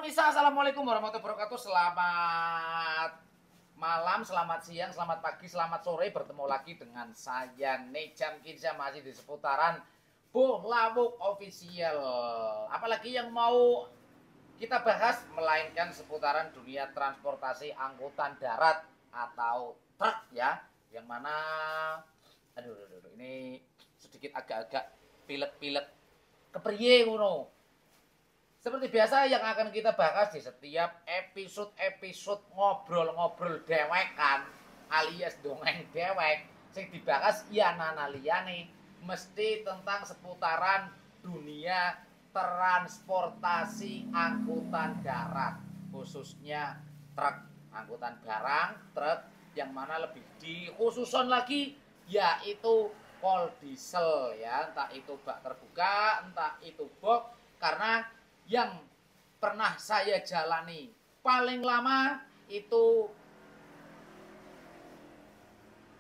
Pemirsa, assalamualaikum warahmatullahi wabarakatuh. Selamat malam, selamat siang, selamat pagi, selamat sore. Bertemu lagi dengan saya Nejan Kinza, masih di seputaran Bohlawuk Official. Apalagi yang mau kita bahas melainkan seputaran dunia transportasi angkutan darat atau truk ya. Yang mana ini sedikit agak-agak pilek-pilek kepriye ngono. Seperti biasa yang akan kita bahas di setiap episode ngobrol-ngobrol dewek kan, alias dongeng dewek, sing dibahas ya nana liyane mesti tentang seputaran dunia transportasi angkutan darat, khususnya truk, angkutan barang, truk, yang mana lebih dikhususon lagi yaitu kol diesel ya, entah itu bak terbuka, entah itu box, karena yang pernah saya jalani paling lama itu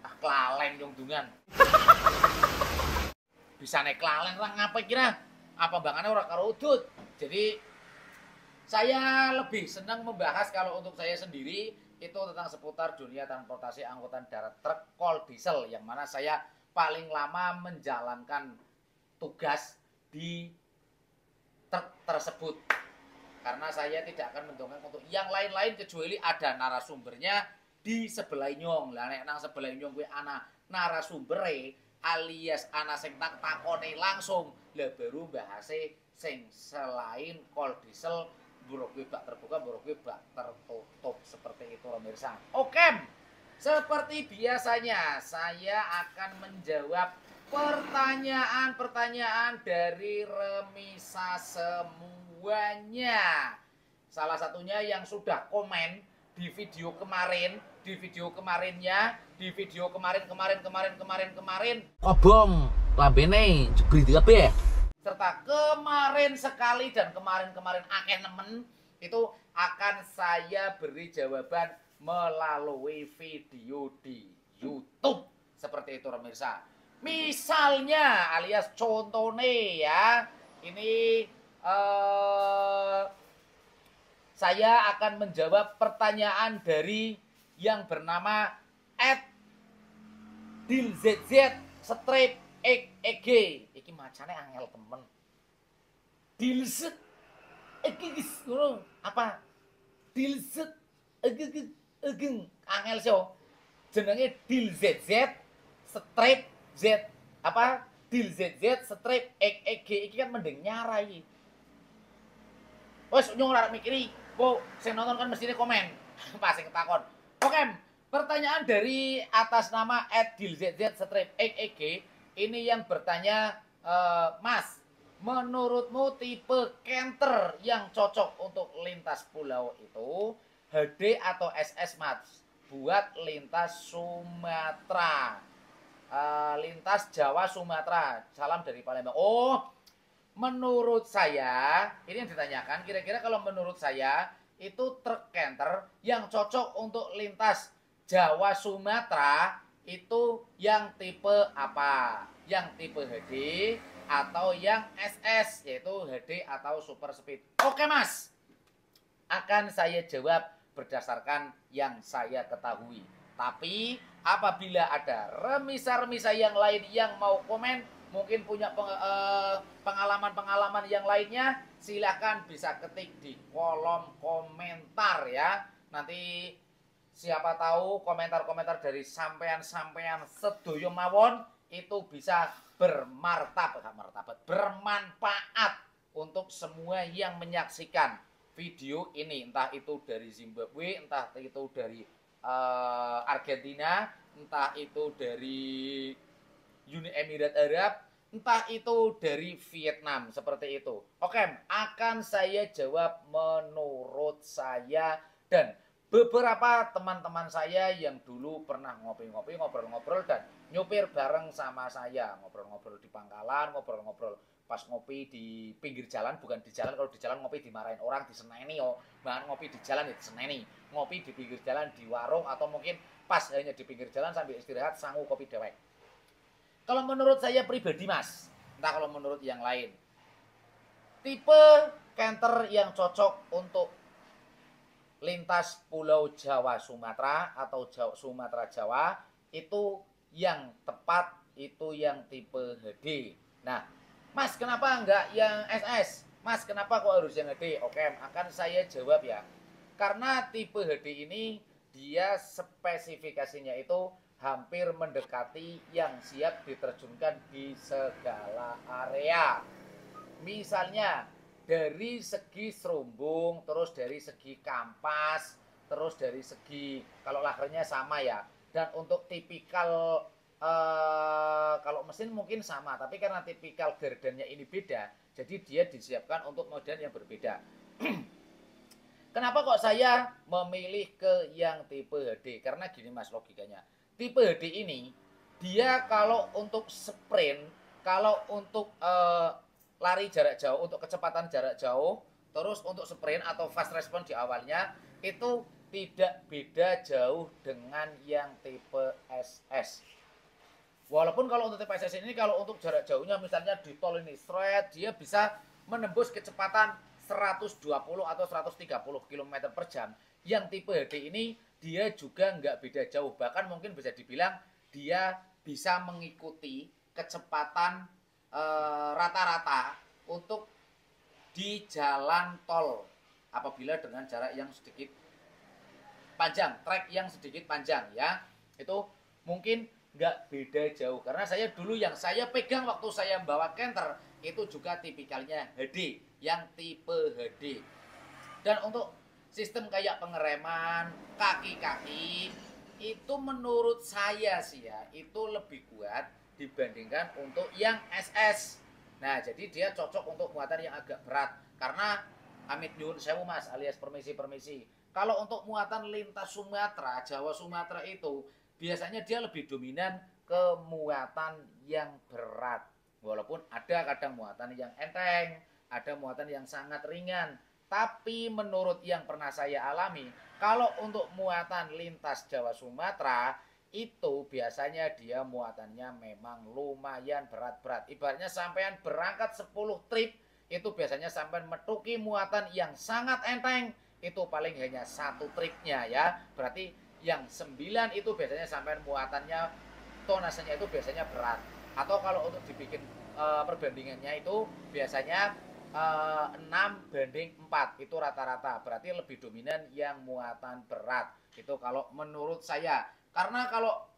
kelalen yung dungan. Bisa naik kelalen lah ngapa kira? Apa bangannya orang karo udut. Jadi saya lebih senang membahas kalau untuk saya sendiri itu tentang seputar dunia transportasi angkutan darat truk kol diesel, yang mana saya paling lama menjalankan tugas di truk tersebut, karena saya tidak akan mendongeng untuk yang lain-lain kecuali ada narasumbernya di sebelah nyong. Lah nek nang sebelah nyong kuwi ana narasumbere alias ana sing tak takone langsung, lah baru bahase sing selain kol diesel, mbok kuwi bak terbuka, mbok kuwi bak tertutup, seperti itu pemirsa. Oke. Seperti biasanya saya akan menjawab pertanyaan-pertanyaan dari remisa semuanya. Salah satunya yang sudah komen di video kemarin, di video kemarinnya, di video kemarin. Kobong lambene jebrit kabeh. Serta kemarin sekali dan kemarin akeh nemen, itu akan saya beri jawaban melalui video di YouTube. Seperti itu pemirsa. Misalnya alias contohnya ya, ini saya akan menjawab pertanyaan dari yang bernama @dilzz strip XEG. Iki macane angel temen. Dilzz XEG apa? Dilzz XEG angel sio. Jenenge dilzz strip Z apa dilzz strip XEG iki kan mending nyara iki. Wes nyong ora mikiri, kok sing nonton kan mestine komen. Pas sing takon. Oke, pertanyaan dari atas nama @dilzz strip XEG ini yang bertanya, Mas, menurutmu tipe Canter yang cocok untuk lintas pulau itu HD atau SS Mas buat lintas Sumatera? Lintas Jawa Sumatera. Salam dari Palembang. Oh, menurut saya ini yang ditanyakan, kira-kira kalau menurut saya itu truk Canter yang cocok untuk lintas Jawa Sumatera itu yang tipe apa? Yang tipe HD atau yang SS, yaitu HD atau Super Speed. Oke Mas, akan saya jawab berdasarkan yang saya ketahui. Tapi apabila ada remisa-remisa yang lain yang mau komen, mungkin punya pengalaman-pengalaman yang lainnya, silahkan bisa ketik di kolom komentar ya. Nanti siapa tahu komentar-komentar dari sampean-sampean sedoyo mawon itu bisa bermartabat, bermanfaat untuk semua yang menyaksikan video ini, entah itu dari Zimbabwe, entah itu dari Argentina, entah itu dari Uni Emirat Arab, entah itu dari Vietnam, seperti itu. Oke, akan saya jawab menurut saya dan beberapa teman-teman saya yang dulu pernah ngopi-ngopi, ngobrol-ngobrol dan nyupir bareng sama saya, ngobrol-ngobrol di pangkalan, ngobrol-ngobrol pas ngopi di pinggir jalan, bukan di jalan. Kalau di jalan ngopi dimarahin orang, diseneni yo. Bahkan ngopi di jalan ya diseneni. Ngopi di pinggir jalan di warung atau mungkin pas hanya di pinggir jalan sambil istirahat sangu kopi dewek. Kalau menurut saya pribadi Mas, entah kalau menurut yang lain, tipe Canter yang cocok untuk lintas Pulau Jawa Sumatera atau Sumatera Jawa itu yang tepat itu yang tipe HD. Nah, Mas, kenapa enggak yang SS? Mas, kenapa kok harus yang HD? Oke, akan saya jawab ya. Karena tipe HD ini dia spesifikasinya itu hampir mendekati yang siap diterjunkan di segala area. Misalnya dari segi serumbung, terus dari segi kampas, terus dari segi kalau lakernya sama ya. Dan untuk tipikal kalau mesin mungkin sama, tapi karena tipikal gerdannya ini beda, jadi dia disiapkan untuk model yang berbeda. Kenapa kok saya memilih ke yang tipe HD? Karena gini Mas logikanya. Tipe HD ini dia kalau untuk sprint, kalau untuk lari jarak jauh, untuk kecepatan jarak jauh, terus untuk sprint atau fast response di awalnya itu tidak beda jauh dengan yang tipe SS. Walaupun kalau untuk tipe SS ini kalau untuk jarak jauhnya misalnya di tol ini straight, dia bisa menembus kecepatan 120 atau 130 km per jam. Yang tipe HD ini dia juga nggak beda jauh. Bahkan mungkin bisa dibilang dia bisa mengikuti kecepatan rata-rata untuk di jalan tol apabila dengan jarak yang sedikit panjang, trek yang sedikit panjang ya. Itu mungkin nggak beda jauh. Karena saya dulu yang saya pegang waktu saya membawa Canter itu juga tipikalnya HD, yang tipe HD. Dan untuk sistem kayak pengereman, kaki-kaki itu menurut saya sih ya, itu lebih kuat dibandingkan untuk yang SS. Nah, jadi dia cocok untuk muatan yang agak berat. Karena amit nyuwun sewu Mas, alias permisi-permisi. Kalau untuk muatan lintas Sumatera, Jawa Sumatera itu biasanya dia lebih dominan ke muatan yang berat. Walaupun ada kadang muatan yang enteng, ada muatan yang sangat ringan. Tapi menurut yang pernah saya alami, kalau untuk muatan lintas Jawa Sumatera, itu biasanya dia muatannya memang lumayan berat-berat. Ibaratnya sampean berangkat 10 trip, itu biasanya sampean metuki muatan yang sangat enteng, itu paling hanya satu tripnya ya. Berarti yang 9 itu biasanya sampean muatannya, tonasenya itu biasanya berat. Atau kalau untuk dibikin perbandingannya itu biasanya 6:4 itu rata-rata, berarti lebih dominan yang muatan berat itu kalau menurut saya. Karena kalau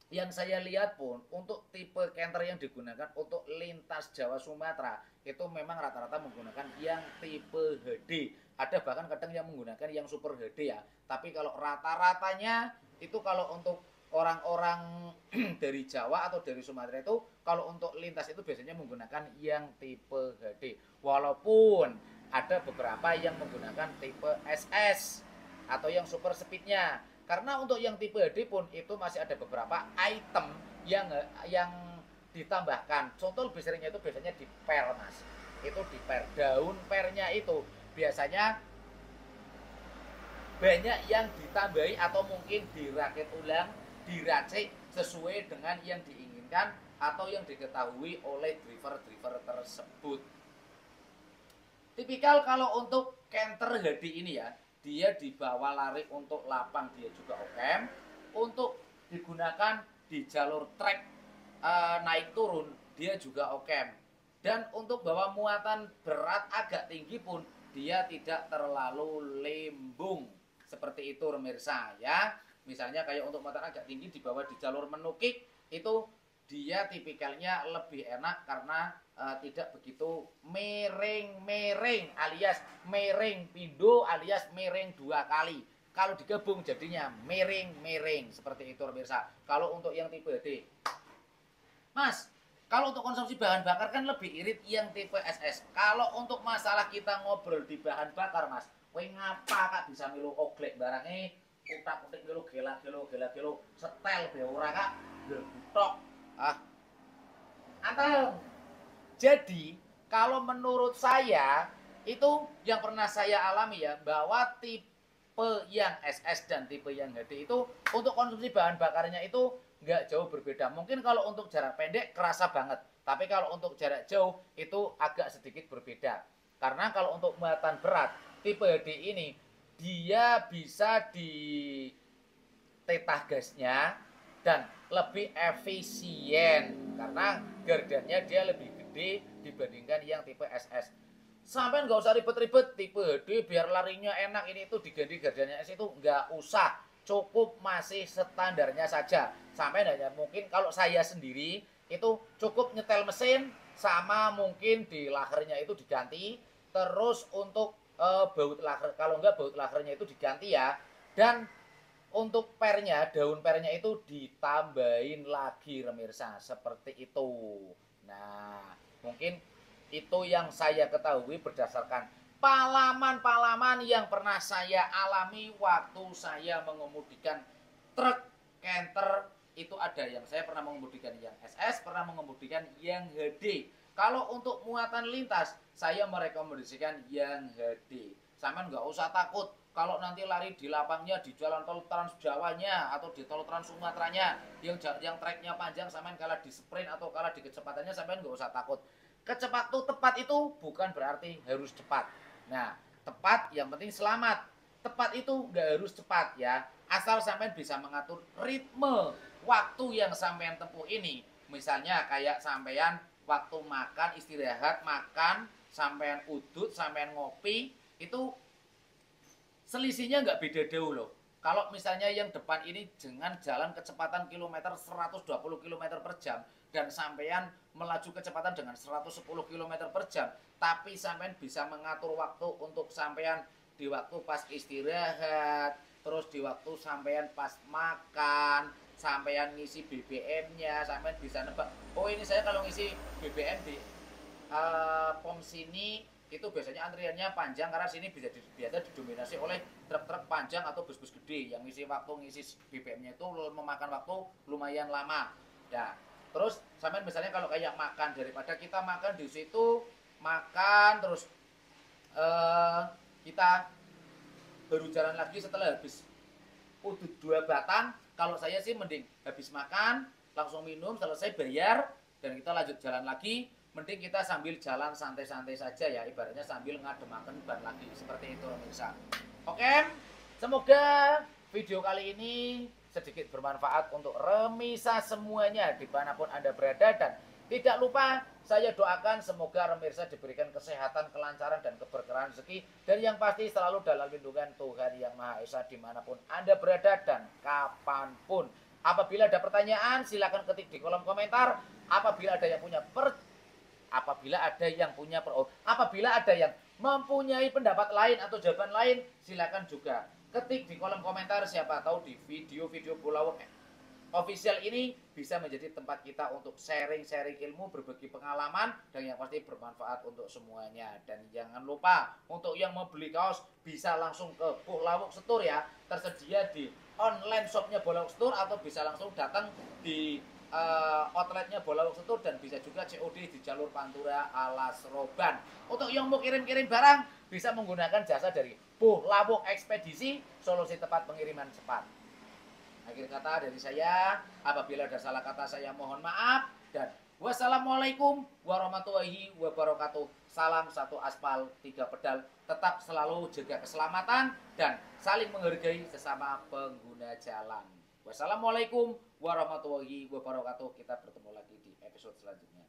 yang saya lihat pun untuk tipe Canter yang digunakan untuk lintas Jawa Sumatera itu memang rata-rata menggunakan yang tipe HD. Ada bahkan kadang yang menggunakan yang super HD ya, tapi kalau rata-ratanya itu kalau untuk orang-orang dari Jawa atau dari Sumatera itu kalau untuk lintas itu biasanya menggunakan yang tipe HD. Walaupun ada beberapa yang menggunakan tipe SS atau yang super speednya. Karena untuk yang tipe HD pun itu masih ada beberapa item yang ditambahkan. Contoh lebih seringnya itu biasanya di per Mas. Itu di per, daun pernya itu biasanya banyak yang ditambahi atau mungkin dirakit ulang, diracik sesuai dengan yang diinginkan atau yang diketahui oleh driver-driver tersebut. Tipikal kalau untuk Canter HD ini ya, dia dibawa lari untuk lapang dia juga oke. Untuk digunakan di jalur trek naik turun dia juga oke. Dan untuk bawa muatan berat agak tinggi pun dia tidak terlalu lembung. Seperti itu pemirsa ya. Misalnya kayak untuk muatan agak tinggi dibawa di jalur menukik itu dia tipikalnya lebih enak karena tidak begitu mereng-mereng alias mereng pindo alias mereng 2 kali. Kalau digabung jadinya mereng-mereng seperti itu pemirsa. Kalau untuk yang tipe D, Mas, kalau untuk konsumsi bahan bakar kan lebih irit yang tipe SS. Kalau untuk masalah kita ngobrol di bahan bakar Mas, kowe ngapa kak bisa milu oglek barangnya utak-utik milu gela-gelo setel be ora kak butok antel. Jadi kalau menurut saya itu yang pernah saya alami ya, bahwa tipe yang SS dan tipe yang HD itu untuk konsumsi bahan bakarnya itu nggak jauh berbeda. Mungkin kalau untuk jarak pendek kerasa banget, tapi kalau untuk jarak jauh itu agak sedikit berbeda. Karena kalau untuk muatan berat tipe HD ini dia bisa di tetah gasnya dan lebih efisien karena gardannya dia lebih gede dibandingkan yang tipe SS. Sampai nggak usah ribet-ribet tipe HD biar larinya enak ini itu diganti gardannya S itu nggak usah, cukup masih standarnya saja. Sampai hanya mungkin kalau saya sendiri itu cukup nyetel mesin sama mungkin di lakernya itu diganti, terus untuk baut laker kalau nggak baut lakernya itu diganti ya, dan untuk pernya, daun pernya itu ditambahin lagi remirsa, seperti itu. Nah, mungkin itu yang saya ketahui berdasarkan pengalaman-pengalaman yang pernah saya alami waktu saya mengemudikan truk canter. Itu ada yang saya pernah mengemudikan yang SS, pernah mengemudikan yang HD. Kalau untuk muatan lintas, saya merekomendasikan yang HD. Sama nggak usah takut kalau nanti lari di lapangnya di jalan tol Trans Jawanya atau di tol Trans Sumateranya yang treknya panjang, sampean kalah di sprint atau kalah di kecepatannya, sampean nggak usah takut. Kecepatan tepat itu bukan berarti harus cepat. Nah, tepat yang penting selamat. Tepat itu nggak harus cepat ya, asal sampean bisa mengatur ritme waktu yang sampean tempuh ini. Misalnya kayak sampean waktu makan istirahat, makan sampean udut, sampean ngopi, itu selisihnya nggak beda jauh loh. Kalau misalnya yang depan ini dengan jalan kecepatan kilometer 120 km per jam dan sampean melaju kecepatan dengan 110 km per jam, tapi sampean bisa mengatur waktu untuk sampean di waktu pas istirahat, terus di waktu sampean pas makan, sampean ngisi BBM-nya, sampean bisa nebak, oh ini saya kalau ngisi BBM di pom sini itu biasanya antriannya panjang karena sini biasa didominasi oleh truk-truk panjang atau bus-bus gede yang ngisi BBM-nya itu memakan waktu lumayan lama. Ya, terus sampean misalnya kalau kayak makan, daripada kita makan di situ makan terus kita baru jalan lagi setelah habis udut 2 batang, kalau saya sih mending habis makan langsung minum selesai bayar dan kita lanjut jalan lagi. Mending kita sambil jalan santai-santai saja ya, ibaratnya sambil ngademaken ban lagi, seperti itu pemirsa. Oke, semoga video kali ini sedikit bermanfaat untuk remisa semuanya dimanapun Anda berada, dan tidak lupa saya doakan semoga remirsa diberikan kesehatan, kelancaran, dan keberkahan rezeki, dan yang pasti selalu dalam lindungan Tuhan Yang Maha Esa dimanapun Anda berada dan kapanpun. Apabila ada pertanyaan silakan ketik di kolom komentar. Apabila ada yang mempunyai pendapat lain atau jawaban lain, silakan juga ketik di kolom komentar. Siapa tahu di video-video Bulawok official ini bisa menjadi tempat kita untuk sharing-sharing ilmu, berbagi pengalaman, dan yang pasti bermanfaat untuk semuanya. Dan jangan lupa untuk yang mau beli kaos bisa langsung ke Bulawok Store ya, tersedia di online shopnya Bulawok Store atau bisa langsung datang di outletnya Bulawok Store, dan bisa juga COD di jalur Pantura Alas Roban. Untuk yang mau kirim-kirim barang bisa menggunakan jasa dari Bulawok Ekspedisi, solusi tepat pengiriman cepat. Akhir kata dari saya, apabila ada salah kata saya mohon maaf, dan wassalamualaikum warahmatullahi wabarakatuh. Salam satu aspal 3 pedal, tetap selalu jaga keselamatan dan saling menghargai sesama pengguna jalan. Wassalamualaikum warahmatullahi wabarakatuh. Kita bertemu lagi di episode selanjutnya.